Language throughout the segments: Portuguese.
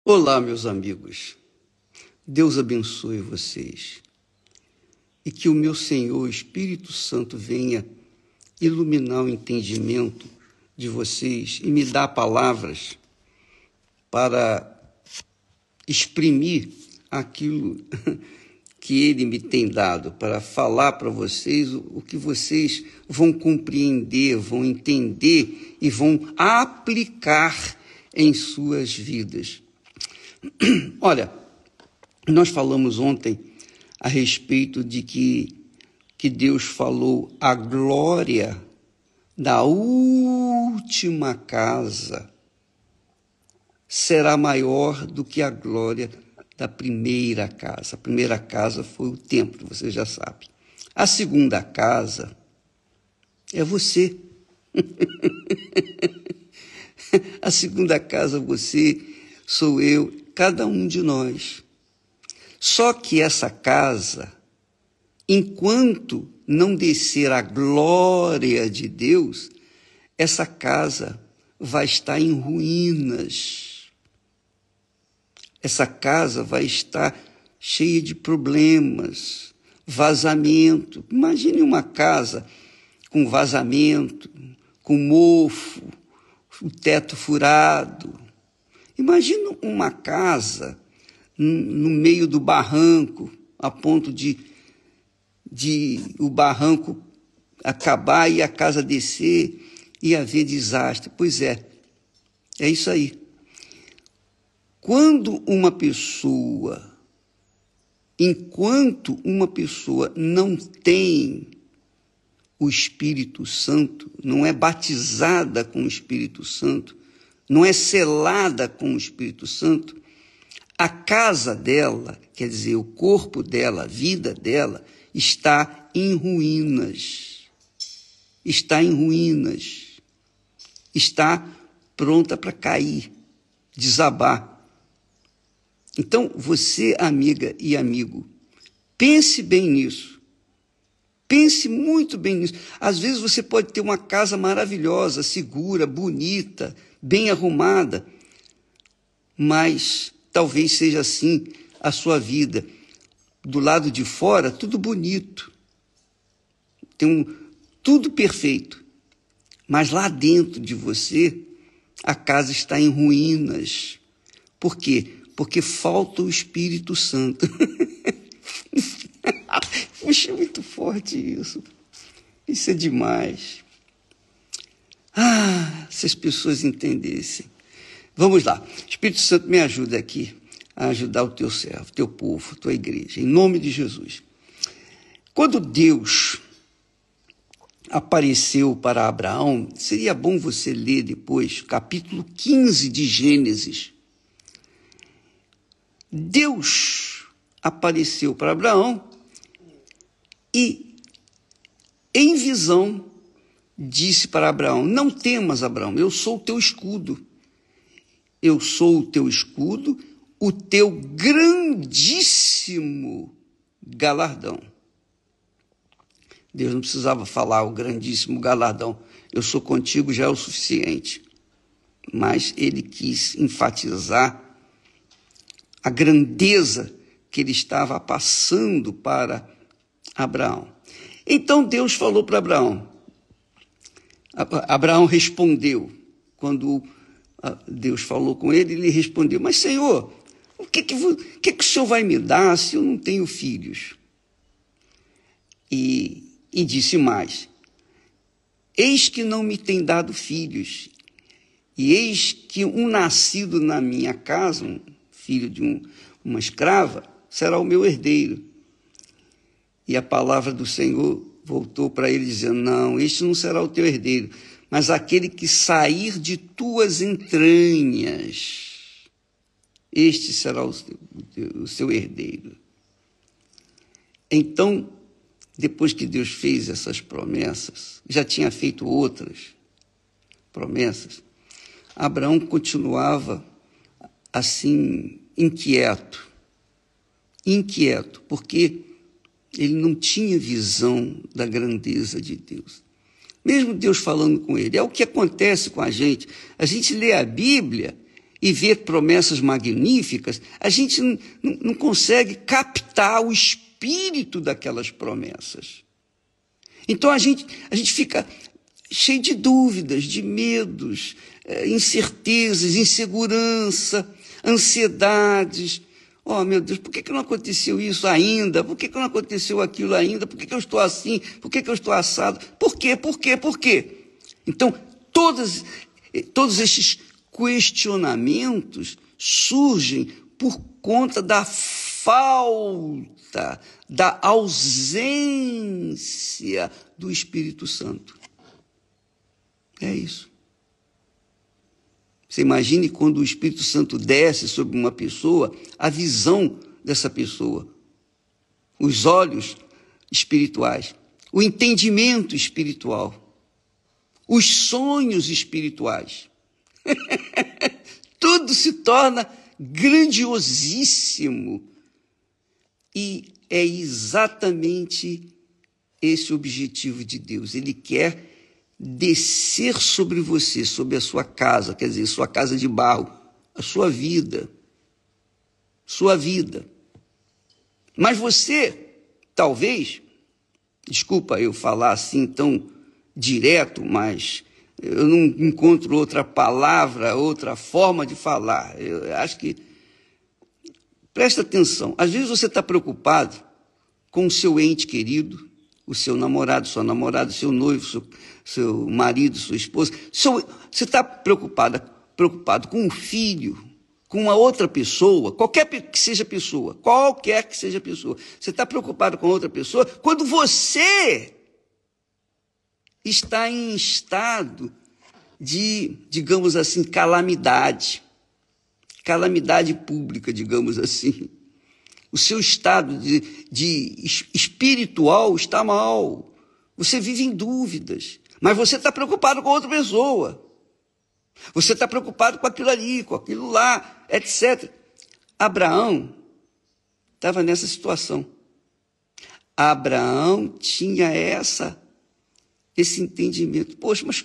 Olá, meus amigos. Deus abençoe vocês e que o meu Senhor, Espírito Santo, venha iluminar o entendimento de vocês e me dar palavras para exprimir aquilo que Ele me tem dado, para falar para vocês o que vocês vão compreender, vão entender e vão aplicar em suas vidas. Olha, nós falamos ontem a respeito de que Deus falou a glória da última casa será maior do que a glória da primeira casa. A primeira casa foi o templo, você já sabe. A segunda casa é você. A segunda casa você, sou eu, cada um de nós. Só que essa casa, enquanto não descer a glória de Deus, essa casa vai estar em ruínas. Essa casa vai estar cheia de problemas, vazamento. Imagine uma casa com vazamento, com mofo, o teto furado. Imagina uma casa no meio do barranco, a ponto de o barranco acabar e a casa descer e haver desastre. Pois é isso aí. Enquanto uma pessoa não tem o Espírito Santo, não é batizada com o Espírito Santo, não é selada com o Espírito Santo, a casa dela, quer dizer, o corpo dela, a vida dela, está em ruínas. Está em ruínas. Está pronta para cair, desabar. Então, você, amiga e amigo, pense bem nisso. Pense muito bem nisso. Às vezes você pode ter uma casa maravilhosa, segura, bonita, bem arrumada, mas talvez seja assim a sua vida. Do lado de fora, tudo bonito, tudo perfeito, mas lá dentro de você, a casa está em ruínas. Por quê? Porque falta o Espírito Santo. Puxa, é muito forte isso. Isso é demais. Se as pessoas entendessem. Vamos lá. Espírito Santo, me ajuda aqui a ajudar o teu servo, teu povo, tua igreja, em nome de Jesus. Quando Deus apareceu para Abraão, seria bom você ler depois, capítulo 15 de Gênesis. Deus apareceu para Abraão e, em visão, disse para Abraão: não temas, Abraão, eu sou o teu escudo. Eu sou o teu escudo, o teu grandíssimo galardão. Deus não precisava falar o grandíssimo galardão. Eu sou contigo, já é o suficiente. Mas ele quis enfatizar a grandeza que ele estava passando para Abraão. Então Deus falou para Abraão. Abraão respondeu. Quando Deus falou com ele, ele respondeu: mas Senhor, o que o Senhor vai me dar se eu não tenho filhos? E disse mais: eis que não me tem dado filhos, e eis que um nascido na minha casa, um filho de uma escrava, será o meu herdeiro. E a palavra do Senhor voltou para ele dizendo: não, este não será o teu herdeiro, mas aquele que sair de tuas entranhas, este será o seu herdeiro. Então, depois que Deus fez essas promessas, já tinha feito outras promessas, Abraão continuava assim, inquieto, porque ele não tinha visão da grandeza de Deus. Mesmo Deus falando com ele, é o que acontece com a gente. A gente lê a Bíblia e ver promessas magníficas, a gente não consegue captar o espírito daquelas promessas. Então a gente fica cheio de dúvidas, de medos, incertezas, insegurança, ansiedades. Oh, meu Deus, por que não aconteceu isso ainda? Por que não aconteceu aquilo ainda? Por que eu estou assim? Por que eu estou assado? Por quê? Por quê? Por quê? Então, todos esses questionamentos surgem por conta da falta, da ausência do Espírito Santo. É isso. Você imagine quando o Espírito Santo desce sobre uma pessoa, a visão dessa pessoa, os olhos espirituais, o entendimento espiritual, os sonhos espirituais. Tudo se torna grandiosíssimo. E é exatamente esse o objetivo de Deus. Ele quer descer sobre você, sobre a sua casa, quer dizer, sua casa de barro, a sua vida. Sua vida. Mas você, talvez, desculpa eu falar assim tão direto, mas eu não encontro outra palavra, outra forma de falar. Eu acho que... Presta atenção. Às vezes você está preocupado com o seu ente querido, o seu namorado, sua namorada, seu noivo, seu marido, sua esposa. Você está preocupado com um filho, com uma outra pessoa, qualquer que seja pessoa. Você está preocupado com outra pessoa quando você está em estado de, digamos assim, calamidade pública, digamos assim. O seu estado de espiritual está mal. Você vive em dúvidas, mas você está preocupado com outra pessoa. Você está preocupado com aquilo ali, com aquilo lá, etc. Abraão estava nessa situação. Abraão tinha esse entendimento. Poxa, mas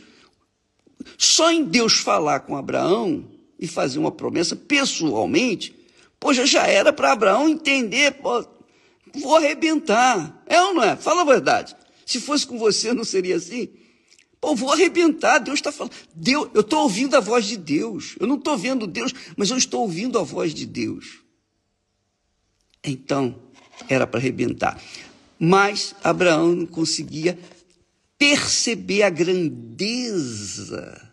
só em Deus falar com Abraão e fazer uma promessa pessoalmente, poxa, já era para Abraão entender, pô, vou arrebentar. É ou não é? Fala a verdade. Se fosse com você, não seria assim? Pô, vou arrebentar. Deus está falando. Eu estou ouvindo a voz de Deus. Eu não estou vendo Deus, mas eu estou ouvindo a voz de Deus. Então, era para arrebentar. Mas Abraão não conseguia perceber a grandeza,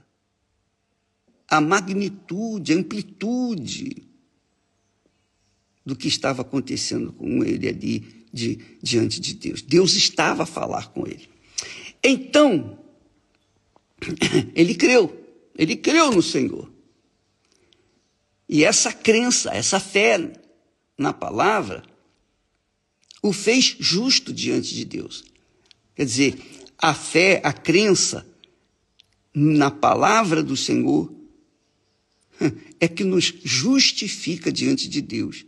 a magnitude, a amplitude do que estava acontecendo com ele ali diante de Deus. Deus estava a falar com ele. Então, ele creu no Senhor. E essa crença, essa fé na palavra, o fez justo diante de Deus. Quer dizer, a fé, a crença na palavra do Senhor é que nos justifica diante de Deus.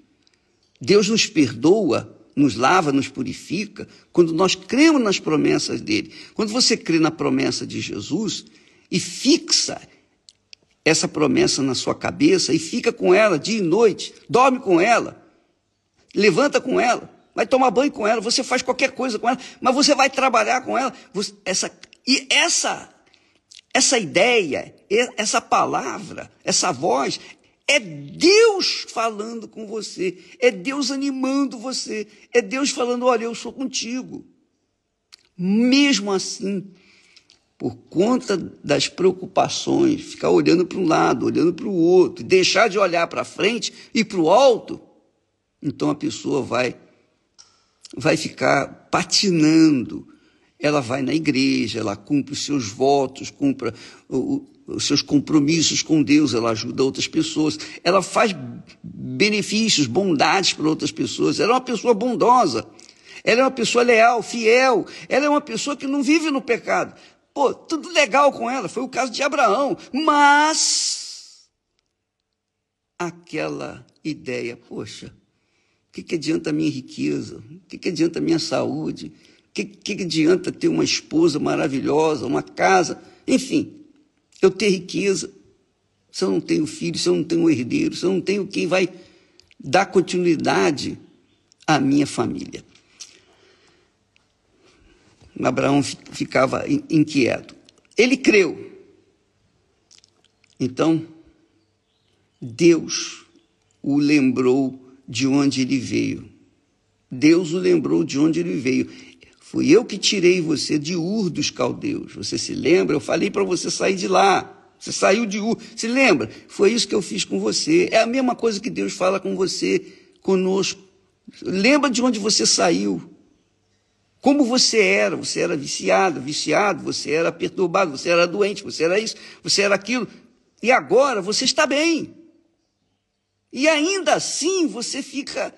Deus nos perdoa, nos lava, nos purifica, quando nós cremos nas promessas dele. Quando você crê na promessa de Jesus e fixa essa promessa na sua cabeça e fica com ela dia e noite, dorme com ela, levanta com ela, vai tomar banho com ela, você faz qualquer coisa com ela, mas você vai trabalhar com ela. Essa ideia, essa palavra, essa voz, é Deus falando com você, é Deus animando você, é Deus falando, olha, eu sou contigo. Mesmo assim, por conta das preocupações, ficar olhando para um lado, olhando para o outro, deixar de olhar para frente e para o alto, então a pessoa vai ficar patinando. Ela vai na igreja, ela cumpre os seus votos, cumpre os seus compromissos com Deus, ela ajuda outras pessoas, ela faz benefícios, bondades para outras pessoas, ela é uma pessoa bondosa, ela é uma pessoa leal, fiel, ela é uma pessoa que não vive no pecado. Pô, tudo legal com ela, foi o caso de Abraão, mas aquela ideia, poxa, o que adianta a minha riqueza? O que adianta a minha saúde? O que adianta ter uma esposa maravilhosa, uma casa? Enfim, eu ter riqueza, se eu não tenho filho, se eu não tenho herdeiro, se eu não tenho quem vai dar continuidade à minha família? Abraão ficava inquieto. Ele creu. Então, Deus o lembrou de onde ele veio. Deus o lembrou de onde ele veio. Fui eu que tirei você de Ur dos Caldeus. Você se lembra? Eu falei para você sair de lá. Você saiu de Ur. Se lembra? Foi isso que eu fiz com você. É a mesma coisa que Deus fala com você, conosco. Lembra de onde você saiu. Como você era viciado, você era perturbado, você era doente, você era isso, você era aquilo. E agora você está bem. E ainda assim você fica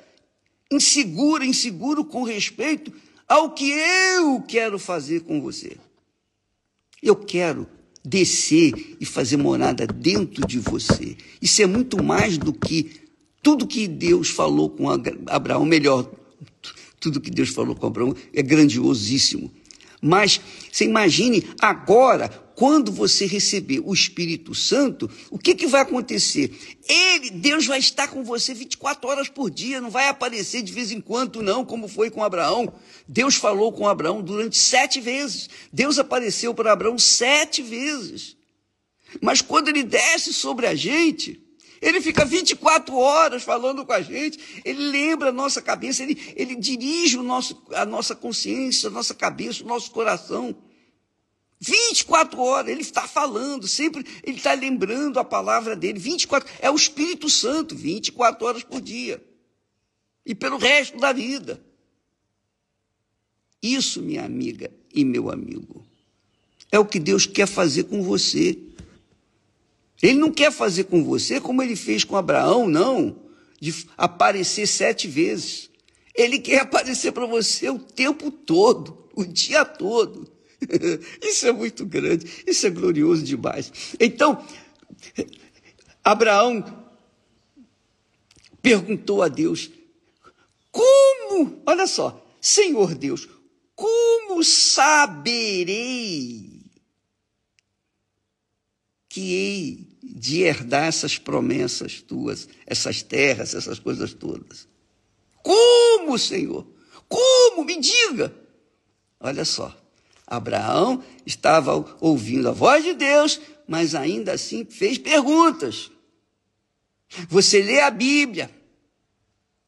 inseguro com respeito ao que eu quero fazer com você. Eu quero descer e fazer morada dentro de você. Isso é muito mais do que tudo que Deus falou com Abraão, melhor, tudo que Deus falou com Abraão é grandiosíssimo. Mas você imagine agora, quando você receber o Espírito Santo, o que vai acontecer? Deus vai estar com você 24 horas por dia, não vai aparecer de vez em quando não, como foi com Abraão. Deus falou com Abraão durante 7 vezes. Deus apareceu para Abraão 7 vezes. Mas quando ele desce sobre a gente, ele fica 24 horas falando com a gente, ele lembra a nossa cabeça, ele dirige a nossa consciência, a nossa cabeça, o nosso coração. 24 horas, ele está falando, sempre ele está lembrando a palavra dele. 24, é o Espírito Santo, 24 horas por dia. E pelo resto da vida. Isso, minha amiga e meu amigo, é o que Deus quer fazer com você. Ele não quer fazer com você como ele fez com Abraão, não, de aparecer 7 vezes. Ele quer aparecer para você o tempo todo, o dia todo. Isso é muito grande, isso é glorioso demais. Então, Abraão perguntou a Deus, como, olha só, Senhor Deus, como saberei que hei de herdar essas promessas tuas, essas terras, essas coisas todas? Como, Senhor? Como? Me diga. Olha só, Abraão estava ouvindo a voz de Deus, mas ainda assim fez perguntas. Você lê a Bíblia,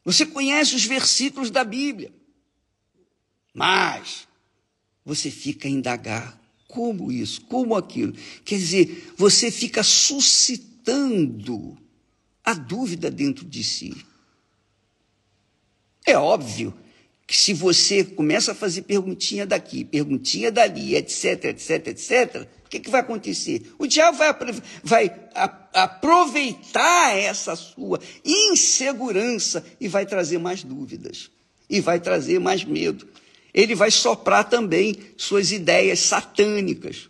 você conhece os versículos da Bíblia, mas você fica a indagar. Como isso? Como aquilo? Quer dizer, você fica suscitando a dúvida dentro de si. É óbvio que se você começa a fazer perguntinha daqui, perguntinha dali, etc, etc, etc, o que vai acontecer? O diabo vai aproveitar essa sua insegurança e vai trazer mais dúvidas, e vai trazer mais medo. Ele vai soprar também suas ideias satânicas.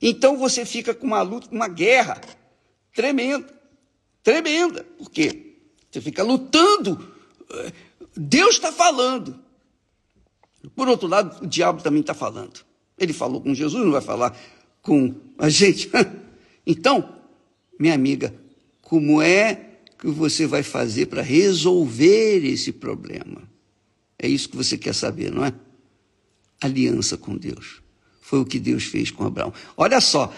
Então você fica com uma luta, uma guerra tremenda, tremenda. Por quê? Você fica lutando. Deus está falando. Por outro lado, o diabo também está falando. Ele falou com Jesus, não vai falar com a gente. Então, minha amiga, como é que você vai fazer para resolver esse problema? É isso que você quer saber, não é? Aliança com Deus. Foi o que Deus fez com Abraão. Olha só,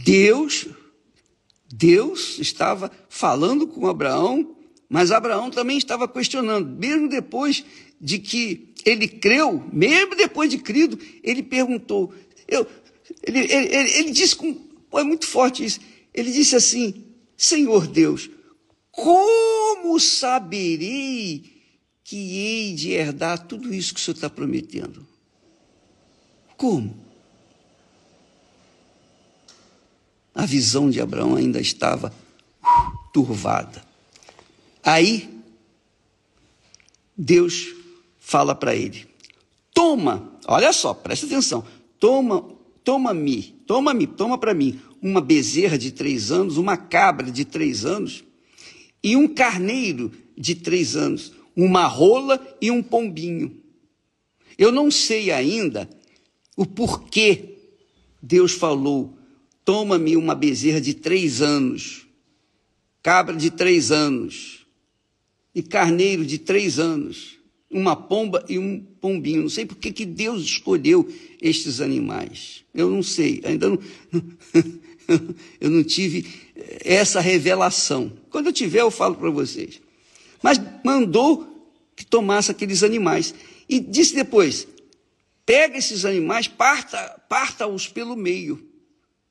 Deus estava falando com Abraão, mas Abraão também estava questionando. Mesmo depois de que ele creu, mesmo depois de crido, ele perguntou. Ele disse, é muito forte isso, ele disse assim, Senhor Deus, como saberei que hei de herdar tudo isso que o Senhor está prometendo? Como? A visão de Abraão ainda estava turvada. Aí, Deus fala para ele, toma, olha só, presta atenção, toma para mim uma bezerra de 3 anos, uma cabra de 3 anos e um carneiro de 3 anos, uma rola e um pombinho. Eu não sei ainda o porquê Deus falou toma-me uma bezerra de 3 anos, cabra de 3 anos e carneiro de 3 anos, uma pomba e um pombinho. Não sei por que Deus escolheu estes animais. Eu não sei, ainda não, eu não tive essa revelação. Quando eu tiver, eu falo para vocês. Mas mandou que tomasse aqueles animais. E disse depois, pega esses animais, parta-os pelo meio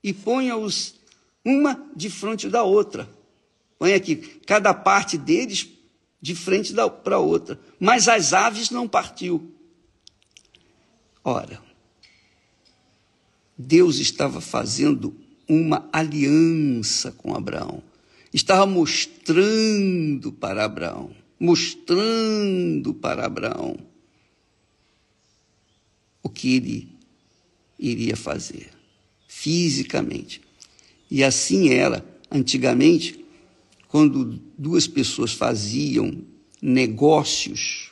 e ponha-os uma de frente da outra. Põe aqui, cada parte deles de frente para a outra. Mas as aves não partiu. Ora, Deus estava fazendo uma aliança com Abraão. Estava mostrando para Abraão o que ele iria fazer fisicamente. E assim era antigamente, quando 2 pessoas faziam negócios,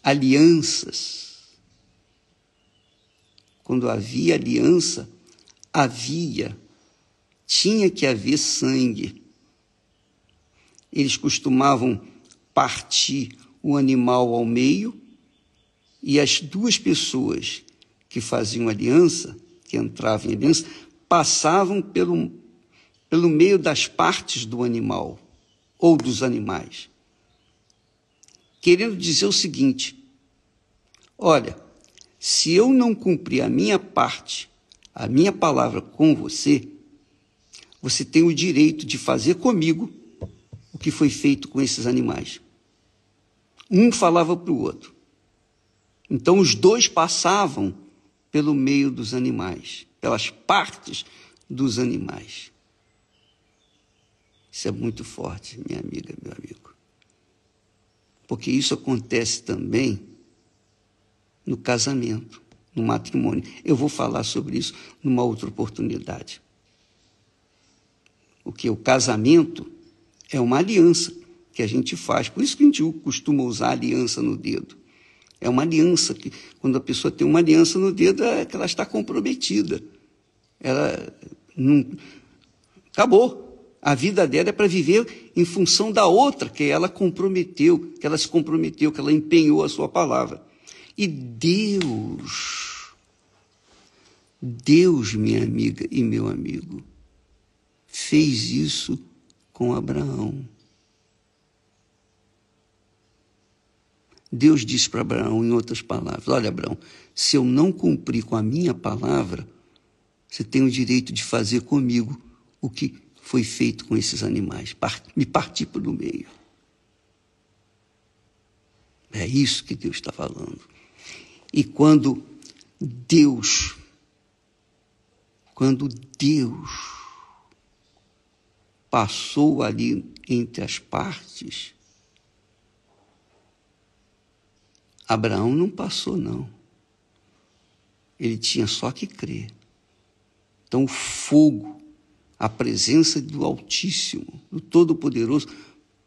alianças. Quando havia aliança, tinha que haver sangue. Eles costumavam partir o animal ao meio e as 2 pessoas que faziam aliança, que entravam em aliança, passavam pelo meio das partes do animal ou dos animais, querendo dizer o seguinte: olha, se eu não cumprir a minha parte, a minha palavra com você, você tem o direito de fazer comigo o que foi feito com esses animais. Um falava para o outro. Então os 2 passavam pelo meio dos animais, pelas partes dos animais. Isso é muito forte, minha amiga, meu amigo. Porque isso acontece também no casamento, no matrimônio. Eu vou falar sobre isso numa outra oportunidade. Porque o casamento é uma aliança que a gente faz. Por isso que a gente costuma usar aliança no dedo. É uma aliança que, quando a pessoa tem uma aliança no dedo, é que ela está comprometida. Ela não... Acabou. A vida dela é para viver em função da outra que ela comprometeu, que ela se comprometeu, que ela empenhou a sua palavra. E Deus, minha amiga e meu amigo, fez isso com Abraão. Deus disse para Abraão, em outras palavras: olha, Abraão, se eu não cumprir com a minha palavra, você tem o direito de fazer comigo o que foi feito com esses animais, me partir pelo meio. É isso que Deus está falando. E quando Deus passou ali entre as partes, Abraão não passou, não. Ele tinha só que crer. Então o fogo, a presença do Altíssimo, do Todo-Poderoso,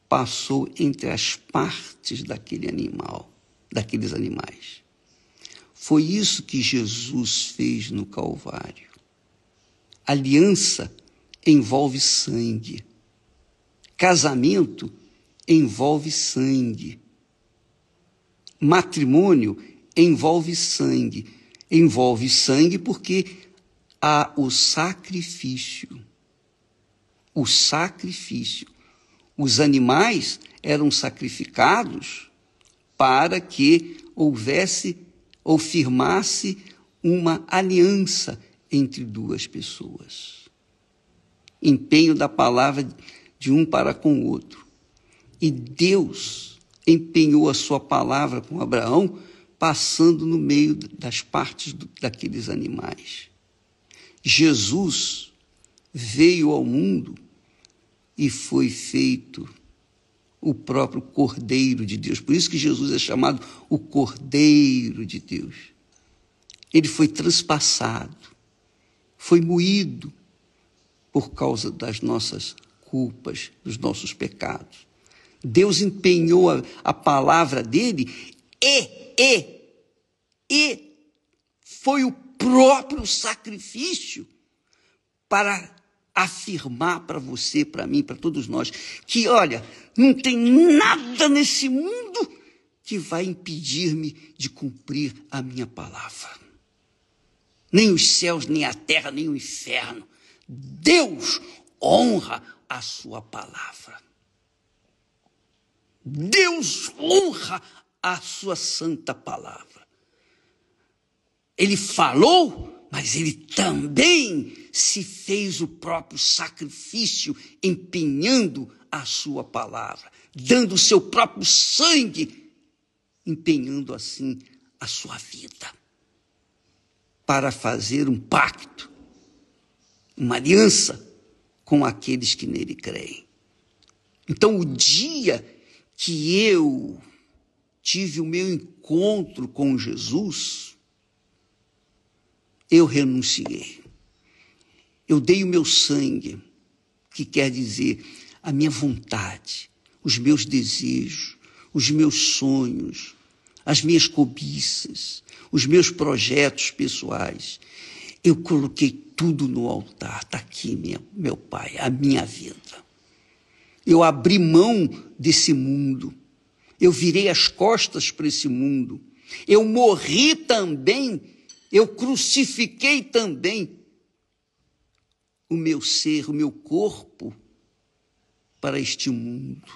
passou entre as partes daqueles animais. Foi isso que Jesus fez no Calvário. Aliança envolve sangue. Casamento envolve sangue. Matrimônio envolve sangue. Envolve sangue porque há o sacrifício. O sacrifício. Os animais eram sacrificados para que houvesse ou firmasse uma aliança entre 2 pessoas. Empenho da palavra de um para com o outro. E Deus empenhou a sua palavra com Abraão, passando no meio das partes daqueles animais. Jesus veio ao mundo e foi feito o próprio Cordeiro de Deus. Por isso que Jesus é chamado o Cordeiro de Deus. Ele foi transpassado, foi moído por causa das nossas culpas, dos nossos pecados. Deus empenhou a palavra dele e foi o próprio sacrifício para afirmar para você, para mim, para todos nós, que, olha, não tem nada nesse mundo que vai impedir-me de cumprir a minha palavra. Nem os céus, nem a terra, nem o inferno. Deus honra a sua palavra. Deus honra a sua santa palavra. Ele falou, mas ele também se fez o próprio sacrifício, empenhando a sua palavra, dando o seu próprio sangue, empenhando assim a sua vida, para fazer um pacto, uma aliança com aqueles que nele creem. Então, o dia que eu tive o meu encontro com Jesus, eu renunciei. Eu dei o meu sangue, que quer dizer a minha vontade, os meus desejos, os meus sonhos, as minhas cobiças, os meus projetos pessoais. Eu coloquei tudo no altar. Está aqui, meu Pai, a minha vida. Eu abri mão desse mundo. Eu virei as costas para esse mundo. Eu morri também. Eu crucifiquei também o meu ser, o meu corpo para este mundo,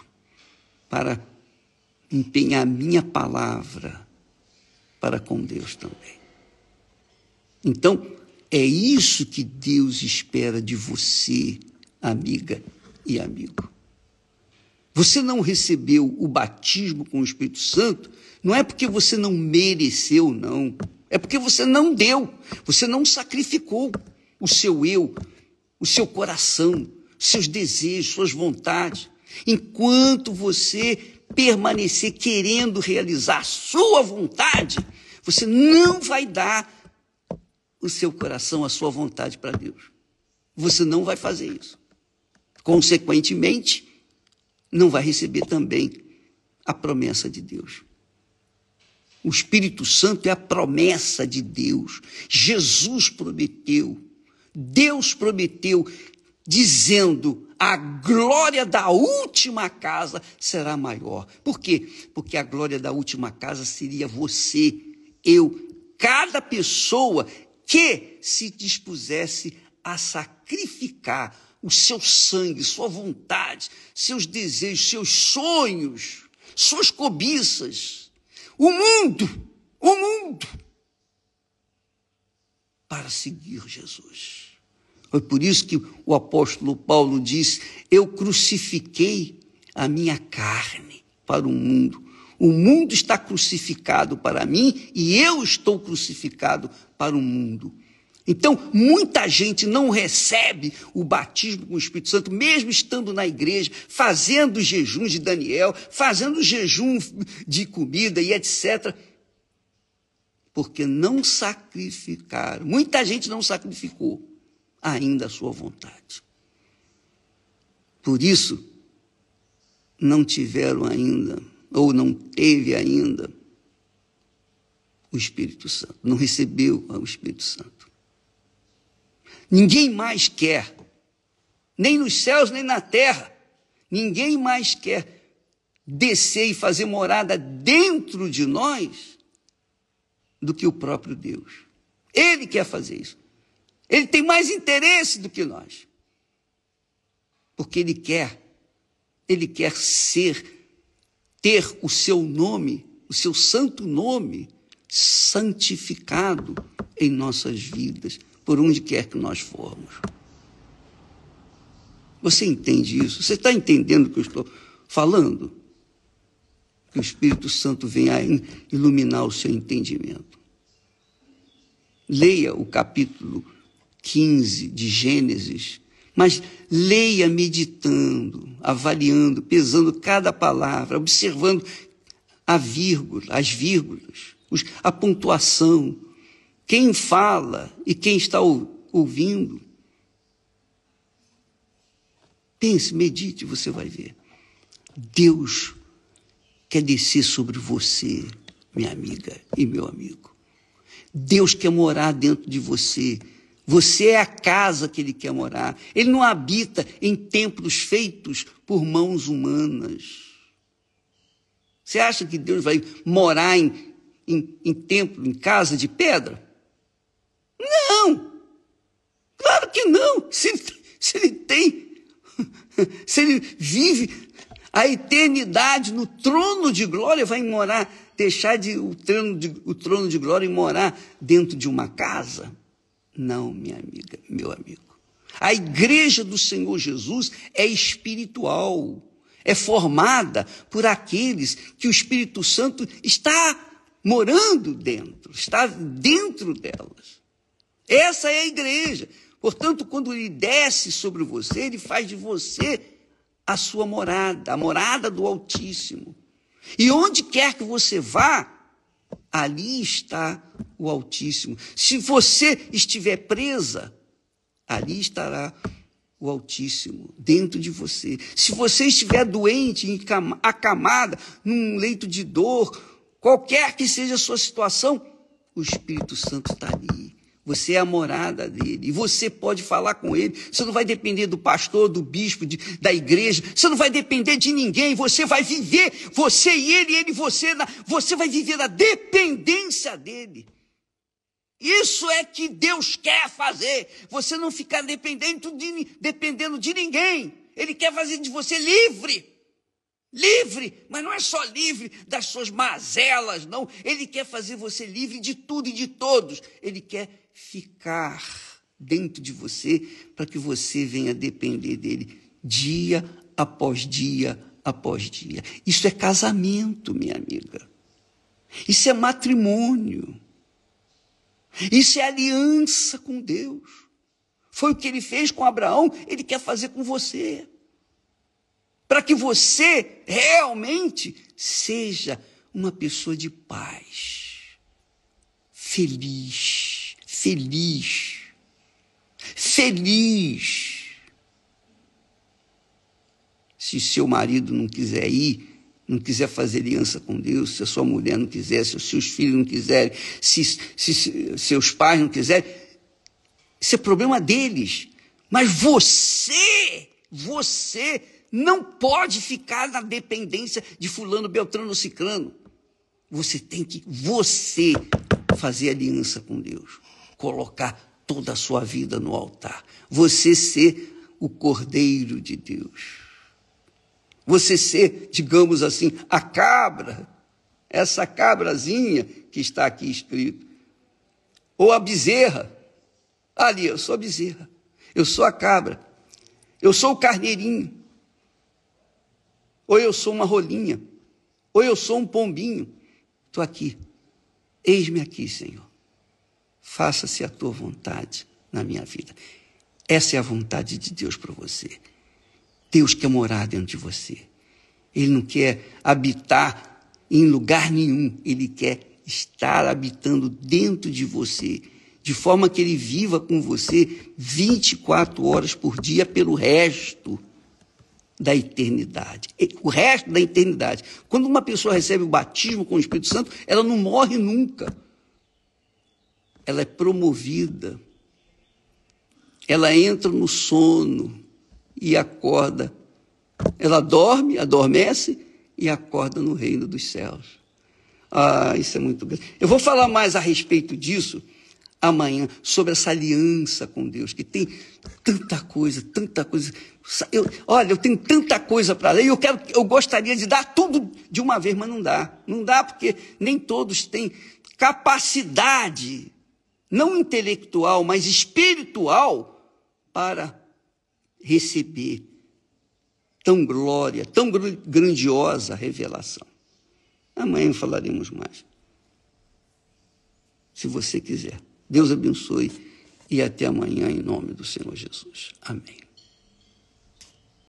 para empenhar a minha palavra para com Deus também. Então, é isso que Deus espera de você, amiga e amigo. Você não recebeu o batismo com o Espírito Santo, não é porque você não mereceu, não. É porque você não deu, você não sacrificou o seu eu, o seu coração, seus desejos, suas vontades. Enquanto você permanecer querendo realizar a sua vontade, você não vai dar o seu coração, a sua vontade para Deus. Você não vai fazer isso. Consequentemente, não vai receber também a promessa de Deus. O Espírito Santo é a promessa de Deus. Jesus prometeu, Deus prometeu, dizendo: a glória da última casa será maior. Por quê? Porque a glória da última casa seria você, eu, cada pessoa que se dispusesse a sacrificar o seu sangue, sua vontade, seus desejos, seus sonhos, suas cobiças, o mundo, para seguir Jesus. Foi por isso que o apóstolo Paulo disse: eu crucifiquei a minha carne para o mundo. O mundo está crucificado para mim e eu estou crucificado para o mundo. Então, muita gente não recebe o batismo com o Espírito Santo, mesmo estando na igreja, fazendo jejuns de Daniel, fazendo jejum de comida e etc., porque não sacrificaram. Muita gente não sacrificou ainda a sua vontade. Por isso, não tiveram ainda, ou não teve ainda, o Espírito Santo. Não recebeu o Espírito Santo. Ninguém mais quer, nem nos céus, nem na terra, ninguém mais quer descer e fazer morada dentro de nós do que o próprio Deus. Ele quer fazer isso. Ele tem mais interesse do que nós. Porque ele quer ter o seu nome, o seu santo nome, santificado em nossas vidas, por onde quer que nós formos. Você entende isso? Você está entendendo o que eu estou falando? Que o Espírito Santo venha iluminar o seu entendimento. Leia o capítulo 15 de Gênesis, mas leia meditando, avaliando, pesando cada palavra, observando a vírgula, as vírgulas, a pontuação, quem fala e quem está ouvindo. Pense, medite, você vai ver. Deus quer descer sobre você, minha amiga e meu amigo. Deus quer morar dentro de você, Você é a casa que ele quer morar. Ele não habita em templos feitos por mãos humanas. Você acha que Deus vai morar em templo, em casa de pedra? Não! Claro que não! Se ele vive a eternidade no trono de glória, vai morar, deixar o trono de glória e morar dentro de uma casa? Não, minha amiga, meu amigo. A igreja do Senhor Jesus é espiritual, é formada por aqueles que o Espírito Santo está morando dentro, está dentro delas. Essa é a igreja. Portanto, quando ele desce sobre você, ele faz de você a sua morada, a morada do Altíssimo. E onde quer que você vá, ali está o Altíssimo. Se você estiver presa, ali estará o Altíssimo dentro de você. Se você estiver doente, acamada, num leito de dor, qualquer que seja a sua situação, o Espírito Santo está ali. Você é a morada dele, e você pode falar com ele. Você não vai depender do pastor, do bispo, da igreja. Você não vai depender de ninguém. Você vai viver, você e ele você. Você vai viver na dependência dele. Isso é que Deus quer fazer. Você não ficar dependendo de ninguém. Ele quer fazer de você livre. Livre, mas não é só livre das suas mazelas, não. Ele quer fazer você livre de tudo e de todos. Ele quer ficar dentro de você para que você venha depender dele dia após dia após dia. Isso é casamento, minha amiga. Isso é matrimônio. Isso é aliança com Deus. Foi o que ele fez com Abraão, ele quer fazer com você. Para que você realmente seja uma pessoa de paz, feliz, feliz, feliz. Se seu marido não quiser ir, não quiser fazer aliança com Deus, se a sua mulher não quiser, se os seus filhos não quiserem, se seus pais não quiserem, isso é problema deles. Mas você não pode ficar na dependência de fulano, beltrano ou ciclano. Você tem que, fazer aliança com Deus. Colocar toda a sua vida no altar. Você ser o Cordeiro de Deus. Você ser, digamos assim, a cabra. Essa cabrazinha que está aqui escrito. Ou a bezerra. Ali, eu sou a bezerra. Eu sou a cabra. Eu sou o carneirinho. Ou eu sou uma rolinha, ou eu sou um pombinho. Estou aqui. Eis-me aqui, Senhor. Faça-se a tua vontade na minha vida. Essa é a vontade de Deus para você. Deus quer morar dentro de você. Ele não quer habitar em lugar nenhum. Ele quer estar habitando dentro de você, de forma que ele viva com você 24 horas por dia pelo resto da eternidade. O resto da eternidade. Quando uma pessoa recebe o batismo com o Espírito Santo, ela não morre nunca. Ela é promovida. Ela entra no sono e acorda. Ela dorme, adormece e acorda no reino dos céus. Ah, isso é muito grande. Eu vou falar mais a respeito disso amanhã, sobre essa aliança com Deus, que tem tanta coisa. Eu tenho tanta coisa para ler, eu gostaria de dar tudo de uma vez, mas não dá. Não dá porque nem todos têm capacidade, não intelectual, mas espiritual, para receber tão grandiosa revelação. Amanhã falaremos mais, se você quiser. Deus abençoe e até amanhã, em nome do Senhor Jesus. Amém.